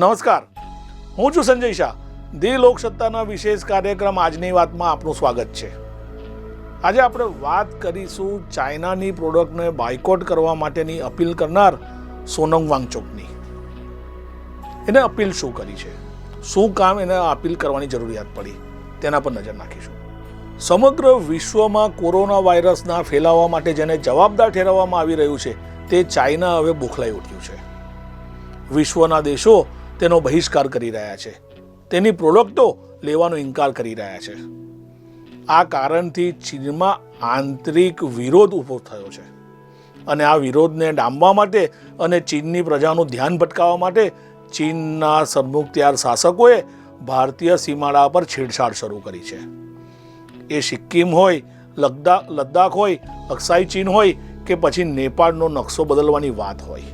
નમસ્કાર, હું છું સંજય શાહ. ધી લોકસત્તાના વિશેષ કાર્યક્રમ આજની વાતમાં આપનું સ્વાગત છે. આજે આપણે વાત કરીશું ચાઇનાની પ્રોડક્ટને બાયકોટ કરવા માટેની અપીલ કરનાર સોનમ વાંગચુકની. એને અપીલ શું કરી છે, શું કામ એને અપીલ કરવાની જરૂરિયાત પડી, તેના પર નજર નાખીશું. સમગ્ર વિશ્વમાં કોરોના વાયરસના ફેલાવા માટે જેને જવાબદાર ઠેરવવામાં આવી રહ્યું છે તે ચાઇના હવે બોખલાઈ ઉઠ્યું છે. વિશ્વના દેશો તેનો બહિષ્કાર કરી રહ્યા છે, તેની પ્રોડક્ટો લેવાનો ઇનકાર કરી રહ્યા છે. આ કારણથી ચીનમાં આંતરિક વિરોધ ઊભો થયો છે અને આ વિરોધને ડામવા માટે અને ચીનની પ્રજાનું ધ્યાન ભટકાવવા માટે ચીનના સન્મુખત્યાર શાસકોએ ભારતીય સીમાડા પર છેડછાડ શરૂ કરી છે. એ સિક્કિમ હોય, લદ્દાખ હોય, અક્સાઈ ચીન હોય કે પછી નેપાળનો નકશો બદલવાની વાત હોય,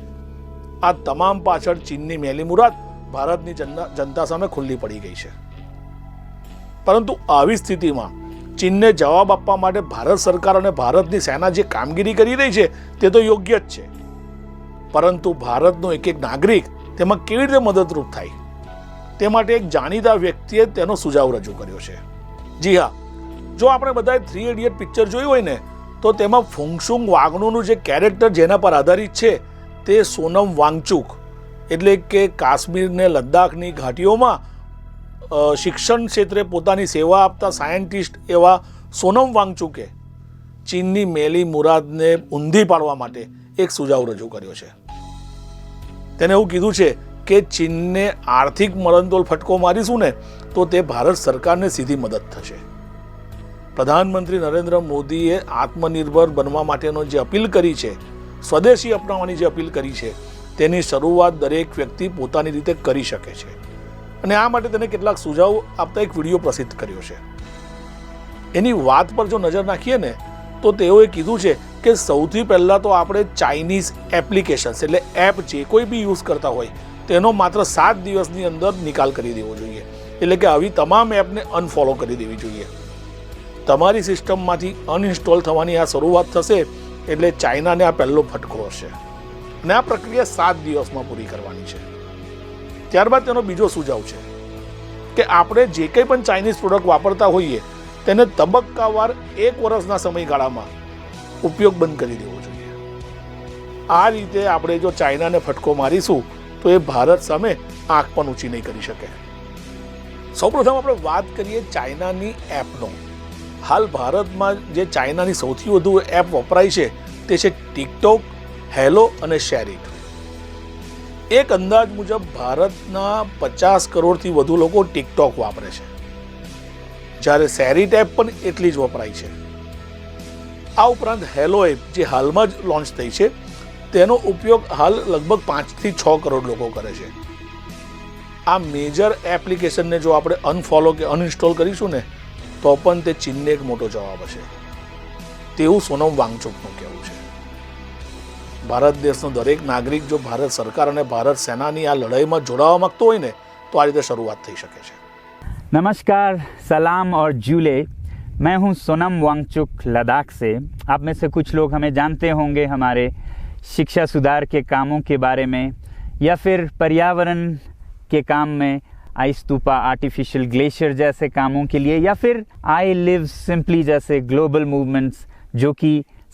આ તમામ પાછળ ચીનની મેલી મુરાદ ભારતની જનતા સામે ખુલ્લી પડી ગઈ છે. પરંતુ આવી સ્થિતિમાં ચીનને જવાબ આપવા માટે ભારત સરકાર અને ભારતની સેના જે કામગીરી કરી રહી છે તે તો યોગ્ય જ છે, પરંતુ ભારતનો એક એક નાગરિક તેમાં કેવી રીતે મદદરૂપ થાય તે માટે એક જાણીતા વ્યક્તિએ તેનો સુઝાવ રજૂ કર્યો છે. જી હા, જો આપણે બધાએ 3 ઇડિયટ પિક્ચર જોયું હોય ને તો તેમાં ફુંગસુંગ વાંગડુનું જે કેરેક્ટર જેના પર આધારિત છે તે સોનમ વાંગચુક એટલે કે કાશ્મીર ને લદ્દાખની ઘાટીઓમાં શિક્ષણ ક્ષેત્રે પોતાની સેવા આપતા સાયન્ટિસ્ટ એવા સોનમ વાંગચુકે ચીનની મેલી મુરાદને ઊંધી પાડવા માટે એક સુઝાવ રજૂ કર્યો છે. તેને એવું કીધું છે કે ચીનને આર્થિક મરણતોલ ફટકો મારીશું ને તો તે ભારત સરકારને સીધી મદદ થશે. પ્રધાનમંત્રી નરેન્દ્ર મોદીએ આત્મનિર્ભર બનવા માટેનો જે અપીલ કરી છે, સ્વદેશી અપનાવવાની જે અપીલ કરી છે, તેની શરૂઆત દરેક વ્યક્તિ પોતાની રીતે કરી શકે છે અને આ માટે તેને કેટલાક સુઝાવ આપતા એક વિડીયો પ્રસિદ્ધ કર્યો છે. એની વાત પર જો નજર નાખીએ ને તો તેઓએ કીધું છે કે સૌથી પહેલાં તો આપણે ચાઇનીઝ એપ્લિકેશન્સ એટલે એપ જે કોઈ બી યુઝ કરતા હોય તેનો માત્ર 7 દિવસની અંદર નિકાલ કરી દેવો જોઈએ. એટલે કે આવી તમામ એપને અનફોલો કરી દેવી જોઈએ. તમારી સિસ્ટમમાંથી અનઇન્સ્ટોલ થવાની આ શરૂઆત થશે એટલે ચાઇનાને આ પહેલો ફટકો હશે અને આ પ્રક્રિયા 7 દિવસમાં પૂરી કરવાની છે. ત્યારબાદ તેનો બીજો સુઝાવ છે કે આપણે જે કંઈ પણ ચાઇનીઝ પ્રોડક્ટ વાપરતા હોઈએ તેને તબક્કાવાર 1 વર્ષના સમયગાળામાં ઉપયોગ બંધ કરી દેવો જોઈએ. આ રીતે આપણે જો ચાઇનાને ફટકો મારીશું તો એ ભારત સામે આંખ પણ ઊંચી નહીં કરી શકે. સૌપ્રથમ આપણે વાત કરીએ ચાઇનાની એપનો. હાલ ભારતમાં જે ચાઇનાની સૌથી વધુ એપ વપરાય છે તે છે ટિકટોક, હેલો અને શેરિટ. એક અંદાજ મુજબ ભારતના 50 કરોડથી વધુ લોકો ટિકટોક વાપરે છે, જ્યારે શેરિટ એપ પણ એટલી જ વપરાય છે. આ ઉપરાંત હેલો એપ જે હાલમાં જ લોન્ચ થઈ છે તેનો ઉપયોગ હાલ લગભગ 5 થી 6 કરોડ લોકો કરે છે. આ મેજર એપ્લિકેશનને જો આપણે અનફોલો કે અનઇન્સ્ટોલ કરીશું ને તો પણ તે ચીનને એક મોટો જવાબ હશે, તેવું સોનમ વાંગચુકનું કહેવું છે. ભારત દેશનો દરેક નાગરિક જો ભારત સરકાર અને ભારત સેનાની આ લડાઈમાં જોડાવા માંગતો હોય ને તો આ રીતે શરૂઆત થઈ શકે છે. नमस्कार, सलाम और जूले. मैं हूं सोनम वांगचुक लद्दाख से. आप में से कुछ लोग हमें जानते होंगे हमारे शिक्षा सुधार के कामों के बारे में या फिर पर्यावरण के काम में आई स्तूपा, आर्टिफिशियल ग्लेशियर जैसे कामों के लिए या फिर आई लिव सिंपली जैसे ग्लोबल मूवमेंट्स जो कि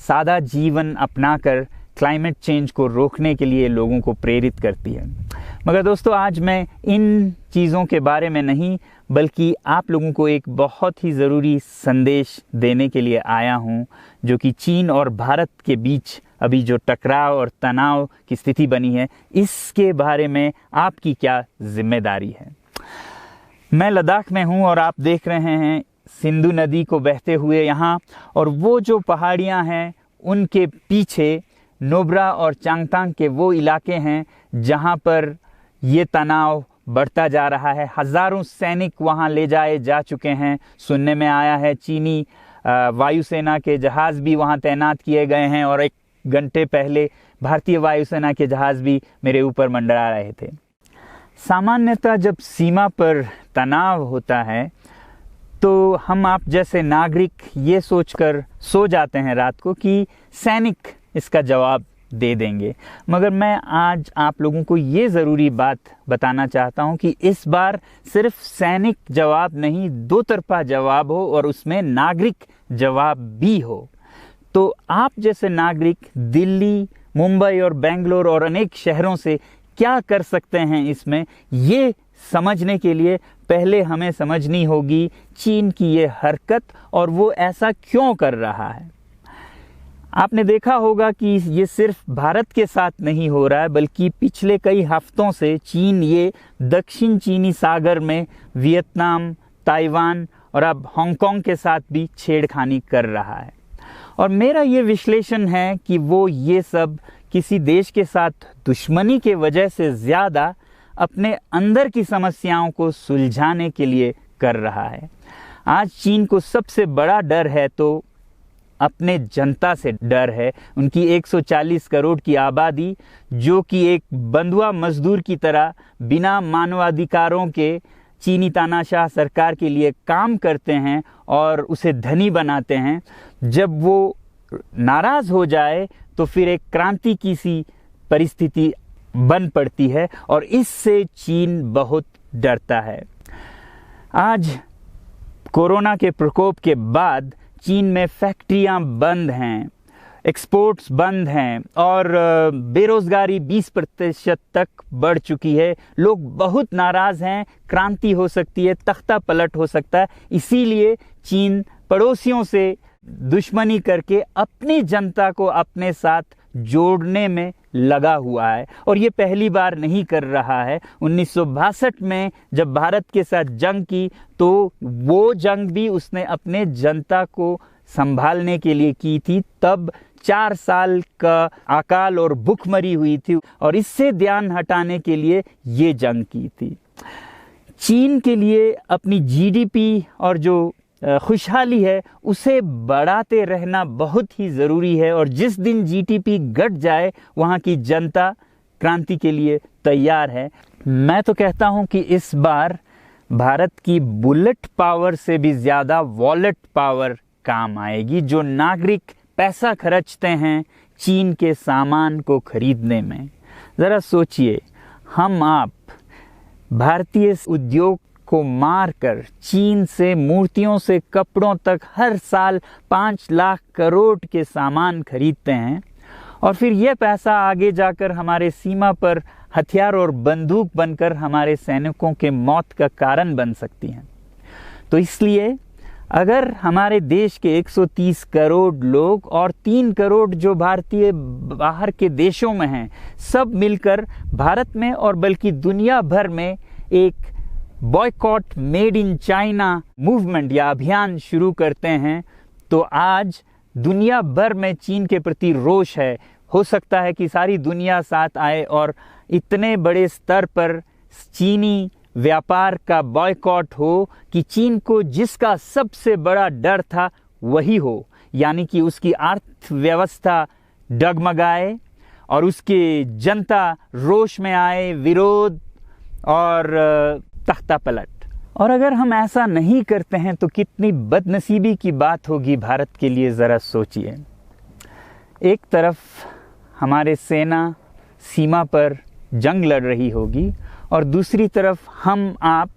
सादा जीवन अपनाकर क्लाइमेट चेंज को रोकने के लिए लोगों को प्रेरित करती है. मगर दोस्तों, आज मैं इन चीज़ों के बारे में नहीं बल्कि आप लोगों को एक बहुत ही ज़रूरी संदेश देने के लिए आया हूँ, जो कि चीन और भारत के बीच अभी जो टकराव और तनाव की स्थिति बनी है, इसके बारे में आपकी क्या जिम्मेदारी है. मैं लद्दाख में हूँ और आप देख रहे हैं सिंधु नदी को बहते हुए यहाँ, और वो जो पहाड़ियाँ हैं उनके पीछे नोब्रा और चांगतांग के वो इलाके हैं जहाँ पर ये तनाव बढ़ता जा रहा है. हज़ारों सैनिक वहाँ ले जाए जा चुके हैं. सुनने में आया है चीनी वायुसेना के जहाज़ भी वहाँ तैनात किए गए हैं और 1 घंटे पहले भारतीय वायुसेना के जहाज़ भी मेरे ऊपर मंडरा रहे थे. सामान्यतः जब सीमा पर तनाव होता है तो हम आप जैसे नागरिक ये सोचकर सो जाते हैं रात को कि सैनिक इसका जवाब दे देंगे। मगर मैं आज आप लोगों को ये ज़रूरी बात बताना चाहता हूँ कि इस बार सिर्फ सैनिक जवाब नहीं, दो तरफा जवाब हो और उसमें नागरिक जवाब भी हो। तो आप जैसे नागरिक दिल्ली, मुंबई और बेंगलोर और अनेक शहरों से क्या कर सकते हैं इसमें, ये समझने के लिए पहले हमें समझनी होगी चीन की ये हरकत और वो ऐसा क्यों कर रहा है। आपने देखा होगा कि ये सिर्फ भारत के साथ नहीं हो रहा है, बल्कि पिछले कई हफ्तों से चीन ये दक्षिण चीनी सागर में वियतनाम, ताइवान और अब हांगकांग के साथ भी छेड़खानी कर रहा है। और मेरा ये विश्लेषण है कि वो ये सब किसी देश के साथ दुश्मनी के वजह से ज़्यादा अपने अंदर की समस्याओं को सुलझाने के लिए कर रहा है। आज चीन को सबसे बड़ा डर है तो अपने जनता से डर है। उनकी 140 करोड़ की आबादी जो कि एक बंधुआ मजदूर की तरह बिना मानवाधिकारों के चीनी तानाशाह सरकार के लिए काम करते हैं और उसे धनी बनाते हैं, जब वो नाराज़ हो जाए तो फिर एक क्रांति की सी परिस्थिति बन पड़ती है और इससे चीन बहुत डरता है। आज कोरोना के प्रकोप के बाद चीन में फैक्ट्रियां बंद हैं, एक्सपोर्ट्स बंद हैं और बेरोज़गारी 20% तक बढ़ चुकी है। लोग बहुत नाराज़ हैं, क्रांति हो सकती है, तख्ता पलट हो सकता है। इसीलिए चीन पड़ोसियों से दुश्मनी करके अपनी जनता को अपने साथ जोड़ने में लगा हुआ है और ये पहली बार नहीं कर रहा है। 1962 में जब भारत के साथ जंग की तो वो जंग भी उसने अपने जनता को संभालने के लिए की थी। तब 4 साल का अकाल और भूखमरी हुई थी और इससे ध्यान हटाने के लिए ये जंग की थी। चीन के लिए अपनी जीडीपी और जो खुशहाली है उसे बढ़ाते रहना बहुत ही ज़रूरी है और जिस दिन जीडीपी घट जाए वहाँ की जनता क्रांति के लिए तैयार है। मैं तो कहता हूँ कि इस बार भारत की बुलेट पावर से भी ज़्यादा वॉलेट पावर काम आएगी। जो नागरिक पैसा खर्चते हैं चीन के सामान को खरीदने में, ज़रा सोचिए, हम आप भारतीय उद्योग को मारकर चीन से मूर्तियों से कपड़ों तक हर साल 5 लाख करोड़ के सामान खरीदते हैं और फिर यह पैसा आगे जाकर हमारे सीमा पर हथियार और बंदूक बनकर हमारे सैनिकों के मौत का कारण बन सकती हैं। तो इसलिए अगर हमारे देश के 130 करोड़ लोग और 3 करोड़ जो भारतीय बाहर के देशों में हैं, सब मिलकर भारत में और बल्कि दुनिया भर में एक boycott made in China movement या अभियान शुरू करते हैं, तो आज दुनिया भर में चीन के प्रति रोष है। हो सकता है कि सारी दुनिया साथ आए और इतने बड़े स्तर पर चीनी व्यापार का बॉयकॉट हो कि चीन को जिसका सबसे बड़ा डर था वही हो, यानी कि उसकी अर्थव्यवस्था डगमगाए और उसकी जनता रोष में आए, विरोध और तख्ता पलट। और अगर हम ऐसा नहीं करते हैं तो कितनी बदनसीबी की बात होगी भारत के लिए, ज़रा सोचिए। एक तरफ हमारे सेना सीमा पर जंग लड़ रही होगी और दूसरी तरफ हम आप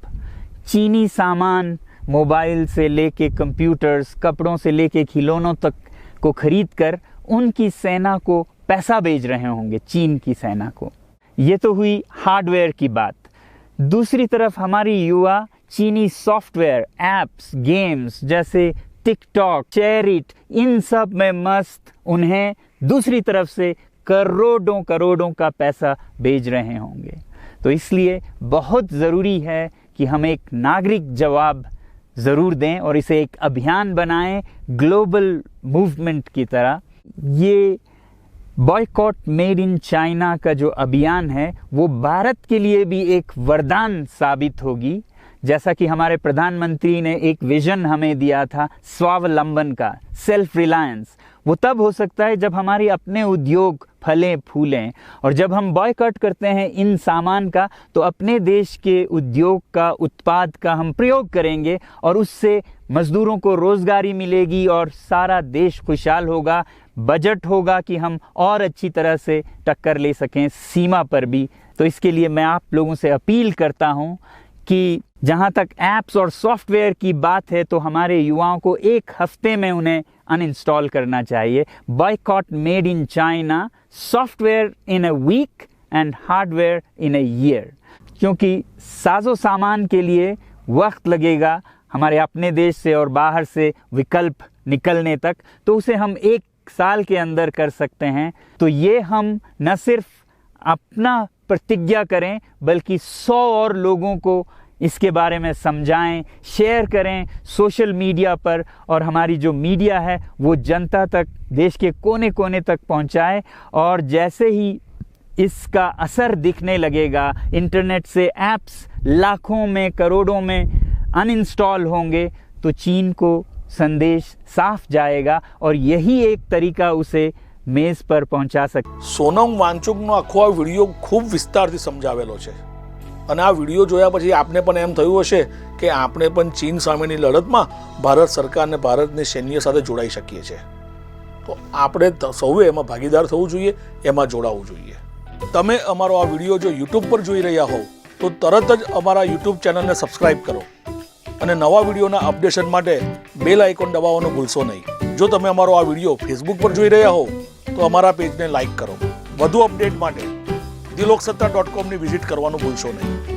चीनी सामान, मोबाइल से लेके कंप्यूटर्स, कपड़ों से लेके खिलौनों तक को खरीद कर उनकी सेना को पैसा भेज रहे होंगे, चीन की सेना को। ये तो हुई हार्डवेयर की बात। दूसरी तरफ हमारी युवा चीनी सॉफ्टवेयर, एप्स, गेम्स जैसे टिकटॉक, शेयरिट, इन सब में मस्त, उन्हें दूसरी तरफ से करोड़ों करोड़ों का पैसा भेज रहे होंगे। तो इसलिए बहुत ज़रूरी है कि हम एक नागरिक जवाब ज़रूर दें और इसे एक अभियान बनाएं, ग्लोबल मूवमेंट की तरह। ये बॉयकॉट मेड इन चाइना का जो अभियान है वो भारत के लिए भी एक वरदान साबित होगी। जैसा कि हमारे प्रधानमंत्री ने एक विजन हमें दिया था स्वावलंबन का, सेल्फ रिलायंस, वो तब हो सकता है जब हमारे अपने उद्योग फलें फूलें। और जब हम बॉयकॉट करते हैं इन सामान का तो अपने देश के उद्योग का, उत्पाद का हम प्रयोग करेंगे और उससे मजदूरों को रोजगारी मिलेगी और सारा देश खुशहाल होगा। बजट होगा कि हम और अच्छी तरह से टक्कर ले सकें सीमा पर भी। तो इसके लिए मैं आप लोगों से अपील करता हूं कि जहां तक ऐप्स और सॉफ्टवेयर की बात है तो हमारे युवाओं को 1 हफ्ते में उन्हें अनइंस्टॉल करना चाहिए। Boycott made in China, software in a week and hardware in a year. क्योंकि साजो सामान के लिए वक्त लगेगा हमारे अपने देश से और बाहर से विकल्प निकलने तक, तो उसे हम 1 साल के अंदर कर सकते हैं। तो ये हम न सिर्फ अपना प्रतिज्ञा करें बल्कि 100 और लोगों को इसके बारे में समझाएं, शेयर करें सोशल मीडिया पर, और हमारी जो मीडिया है वो जनता तक, देश के कोने कोने तक पहुंचाए। और जैसे ही इसका असर दिखने लगेगा, इंटरनेट से ऐप्स लाखों में करोड़ों में अनइंस्टॉल होंगे, तो चीन को संदेश साफ जाएगा और यही एक तरीका उसे मेज पर पહોंचा શકે। સોનમ વાંચુકનો આખો આ વિડીયો ખૂબ વિસ્તારથી સમજાવેલો છે અને આ વિડીયો જોયા પછી આપને પણ એમ થયું હશે કે આપણે પણ ચીન સામેની લડતમાં ભારત સરકારને ભારતની સૈન્ય સાથે જોડાઈ શકીએ છીએ। તો આપણે સૌએ એમાં ભાગીદાર થવું જોઈએ, એમાં જોડાવું જોઈએ। તમે અમારો આ વિડીયો જો યુટ્યુબ પર જોઈ રહ્યા હોવ તો તરત જ અમારા યુટ્યુબ ચેનલને સબસ્ક્રાઇબ કરો અને નવા વિડીયોના અપડેશન માટે બેલ આઇકોન દબાવવાનું ભૂલશો નહીં। જો તમે અમારો આ વિડીયો ફેસબુક પર જોઈ રહ્યા હોવ તો અમારા પેજને લાઇક કરો। વધુ અપડેટ માટે theloksata.com ની વિઝિટ કરવાનું ભૂલશો નહીં।